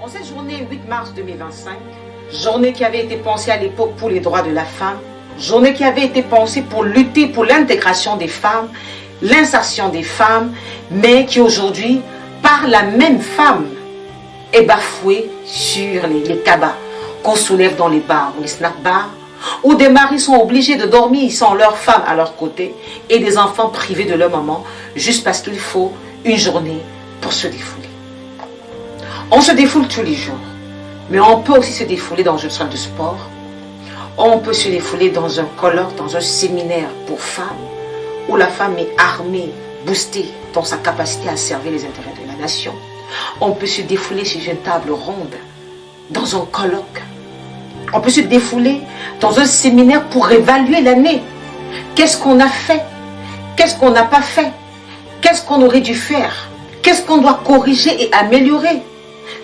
En cette journée 8 mars 2025, journée qui avait été pensée à l'époque pour les droits de la femme, journée qui avait été pensée pour lutter pour l'intégration des femmes, l'insertion des femmes, mais qui aujourd'hui, par la même femme, est bafouée sur les cabas qu'on soulève dans les bars ou les snack bars, où des maris sont obligés de dormir sans leur femme à leur côté et des enfants privés de leur maman juste parce qu'il faut une journée pour se défouler. On se défoule tous les jours, mais on peut aussi se défouler dans une salle de sport, on peut se défouler dans un colloque, dans un séminaire pour femmes, où la femme est armée, boostée dans sa capacité à servir les intérêts de la nation. On peut se défouler sur une table ronde, dans un colloque. On peut se défouler dans un séminaire pour évaluer l'année. Qu'est-ce qu'on a fait? Qu'est-ce qu'on n'a pas fait? Qu'est-ce qu'on aurait dû faire? Qu'est-ce qu'on doit corriger et améliorer?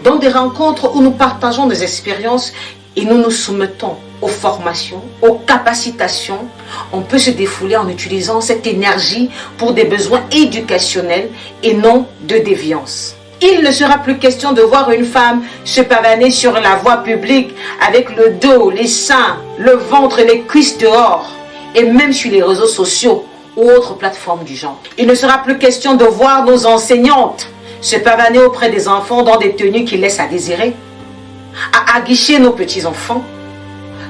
Dans des rencontres où nous partageons nos expériences et nous nous soumettons aux formations, aux capacitations, on peut se défouler en utilisant cette énergie pour des besoins éducationnels et non de déviance. Il ne sera plus question de voir une femme se pavaner sur la voie publique avec le dos, les seins, le ventre et les cuisses dehors, et même sur les réseaux sociaux ou autres plateformes du genre. Il ne sera plus question de voir nos enseignantes se pavaner auprès des enfants dans des tenues qui laissent à désirer, à aguicher nos petits-enfants.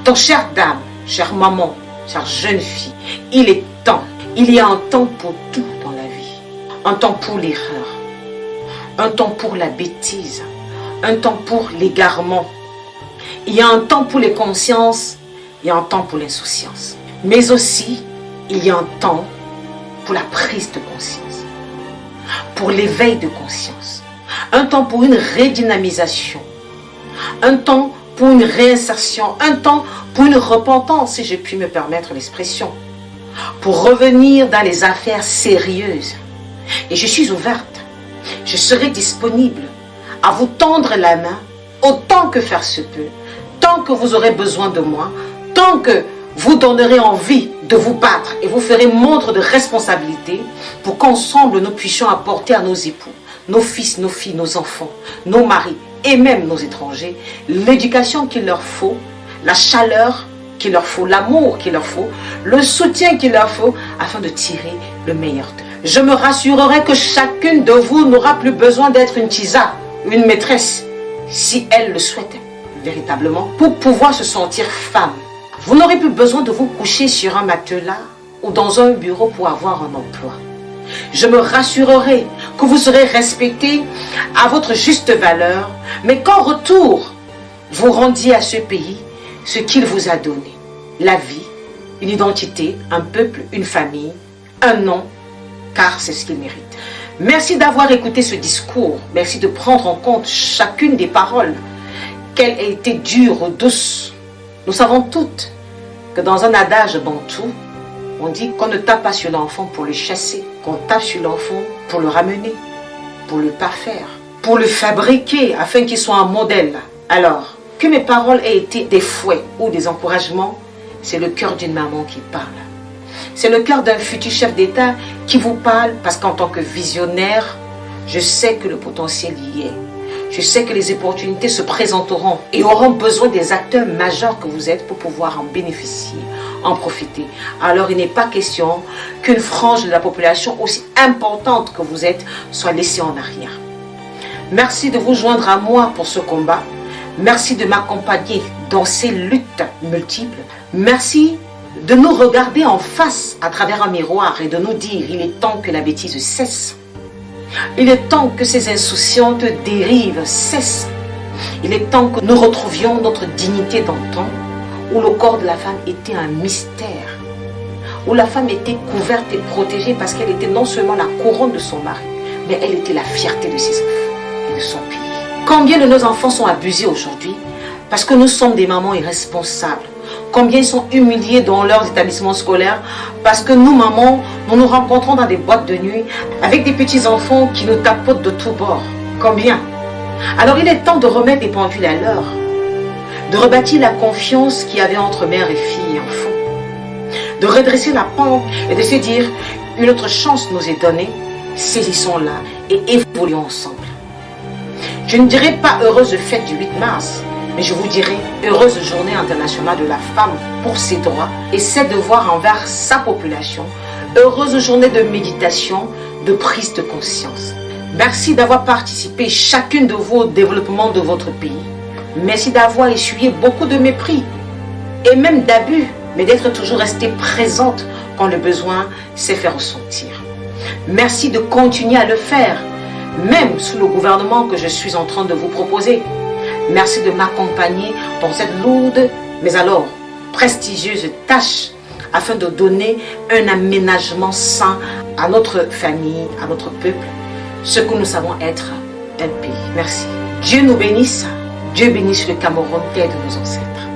Donc, chère dame, chère maman, chère jeune fille, il est temps, il y a un temps pour tout dans la vie. Un temps pour l'erreur, un temps pour la bêtise, un temps pour l'égarement. Il y a un temps pour les consciences, il y a un temps pour l'insouciance. Mais aussi, il y a un temps pour la prise de conscience, pour l'éveil de conscience, un temps pour une redynamisation, un temps pour une réinsertion, un temps pour une repentance, si je puis me permettre l'expression, pour revenir dans les affaires sérieuses. Et je suis ouverte, je serai disponible à vous tendre la main autant que faire se peut, tant que vous aurez besoin de moi, tant que vous donnerez envie de vous battre et vous ferez montre de responsabilité pour qu'ensemble nous puissions apporter à nos époux, nos fils, nos filles, nos enfants, nos maris et même nos étrangers l'éducation qu'il leur faut, la chaleur qu'il leur faut, l'amour qu'il leur faut, le soutien qu'il leur faut afin de tirer le meilleur d'eux. Je me rassurerai que chacune de vous n'aura plus besoin d'être une tisa, une maîtresse, si elle le souhaite véritablement, pour pouvoir se sentir femme. Vous n'aurez plus besoin de vous coucher sur un matelas ou dans un bureau pour avoir un emploi. Je me rassurerai que vous serez respecté à votre juste valeur, mais qu'en retour, vous rendiez à ce pays ce qu'il vous a donné. La vie, une identité, un peuple, une famille, un nom, car c'est ce qu'il mérite. Merci d'avoir écouté ce discours. Merci de prendre en compte chacune des paroles, qu'elle ait été dure ou douce. Nous savons toutes que dans un adage bantou, on dit qu'on ne tape pas sur l'enfant pour le chasser, qu'on tape sur l'enfant pour le ramener, pour le parfaire, pour le fabriquer afin qu'il soit un modèle. Alors, que mes paroles aient été des fouets ou des encouragements, c'est le cœur d'une maman qui parle. C'est le cœur d'un futur chef d'État qui vous parle parce qu'en tant que visionnaire, je sais que le potentiel y est. Je sais que les opportunités se présenteront et auront besoin des acteurs majeurs que vous êtes pour pouvoir en bénéficier, en profiter. Alors il n'est pas question qu'une frange de la population aussi importante que vous êtes soit laissée en arrière. Merci de vous joindre à moi pour ce combat. Merci de m'accompagner dans ces luttes multiples. Merci de nous regarder en face à travers un miroir et de nous dire il est temps que la bêtise cesse. Il est temps que ces insouciantes dérives cessent. Il est temps que nous retrouvions notre dignité d'antan, où le corps de la femme était un mystère, où la femme était couverte et protégée parce qu'elle était non seulement la couronne de son mari, mais elle était la fierté de ses enfants et de son pays. Combien de nos enfants sont abusés aujourd'hui parce que nous sommes des mamans irresponsables? Combien ils sont humiliés dans leurs établissements scolaires parce que nous, mamans, nous nous rencontrons dans des boîtes de nuit avec des petits-enfants qui nous tapotent de tous bords. Combien? Alors il est temps de remettre des pendules à l'heure, de rebâtir la confiance qu'il y avait entre mère et fille et enfant, de redresser la pente et de se dire une autre chance nous est donnée, saisissons-la et évoluons ensemble. Je ne dirai pas heureuse fête du 8 mars, mais je vous dirai heureuse journée internationale de la femme pour ses droits et ses devoirs envers sa population. Heureuse journée de méditation, de prise de conscience. Merci d'avoir participé chacune de vous au développement de votre pays. Merci d'avoir essuyé beaucoup de mépris et même d'abus, mais d'être toujours restée présente quand le besoin s'est fait ressentir. Merci de continuer à le faire, même sous le gouvernement que je suis en train de vous proposer. Merci de m'accompagner dans cette lourde, mais alors prestigieuse tâche, afin de donner un aménagement sain à notre famille, à notre peuple, ce que nous savons être un pays. Merci. Dieu nous bénisse. Dieu bénisse le Cameroun, terre de nos ancêtres.